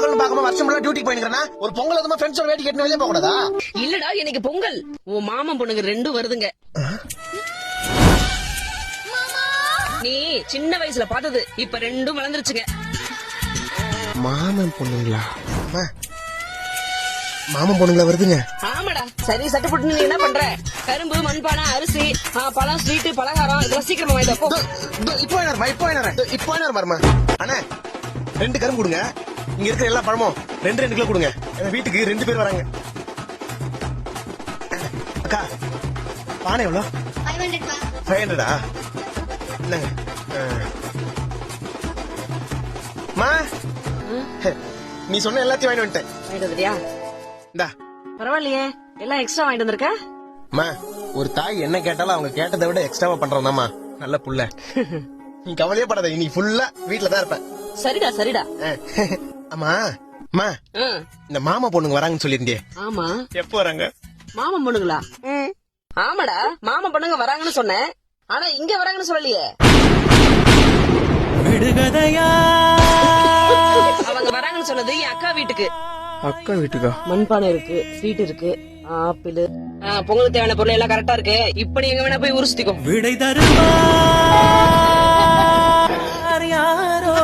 பொங்கல் பார்க்காம வருஷம் ஃபுல்லா டியூட்டி போயிருக்கேன்னா ஒரு பொங்கல் அதுமா ஃப்ரெண்ட்ஸோட வேட்டி கட்டின வெளியே போக கூடாதா? இல்லடா இன்னைக்கு பொங்கல். உன் மாமன் பொண்ணுங்க ரெண்டும் வருதுங்க. நீ சின்ன வயசுல பார்த்தது இப்ப ரெண்டும் வளர்ந்துருச்சுங்க. மாமன் பொண்ணுங்களா? மாமன் பொண்ணுங்களா வருதுங்க? ஆமாடா. சரி சட்டை போட்டு நீ என்ன பண்ற? கரும்பு, மண்பானை, அரிசி, பழம், ஸ்வீட், பலகாரம் இதெல்லாம் சீக்கிரமா வாங்கி தப்போ. இப்போ என்ன வரமா? அண்ணா 2 கரும்பு கொடுங்க. இங்க இருக்கிற எல்லா பழமும் 2 கிலோ கொடுங்க. எங்க வீட்டுக்கு 2 பேர் வராங்க. அக்கா பானை எவ்வளோ? 500. என்னங்க மா, நீ சொன்ன எல்லாத்தையும் வாங்கிட்டு வந்துட்டேன். வாங்கிட்டு வந்துட்டியா? இந்தா. பரவாயில்லையே, எல்லாம் எக்ஸ்ட்ரா வாங்கிட்டு வந்திருக்க. மா, ஒரு தாய் என்ன கேட்டாலும் அவங்க கேட்டதை விட எக்ஸ்ட்ராவா பண்றோம்தாம்மா நல்ல புள்ள. நீ கவலையே படாத, இன்னைக்கு ஃபுல்லா வீட்டுல தான் இருப்பேன். சரிடா சரிடா. ஆமா மா, இந்த மாமா பொண்ணுங்க வராங்கன்னு சொல்லிருந்தே. ஆமா, எப்போ வராங்க? மாமா பொண்ணுங்களா? ஆமாடா, மாமா பொண்ணுங்க வராங்கன்னு சொன்னேன். ஆனா இங்க வராங்கன்னு சொல்லலையே. அவங்க வராங்கன்னு சொன்னது என் அக்கா வீட்டுக்கு. அக்கா வீட்டுக்கா? மண்பானை இருக்கு, ஸ்வீட் இருக்கு, ஆப்பிள், பொங்கலுக்கு தேவையான பொருள் எல்லாம் கரெக்டா இருக்கு. இப்ப நீ எங்க வேணா போய் உருசிக்கோ. விடை தருவார் யாரோ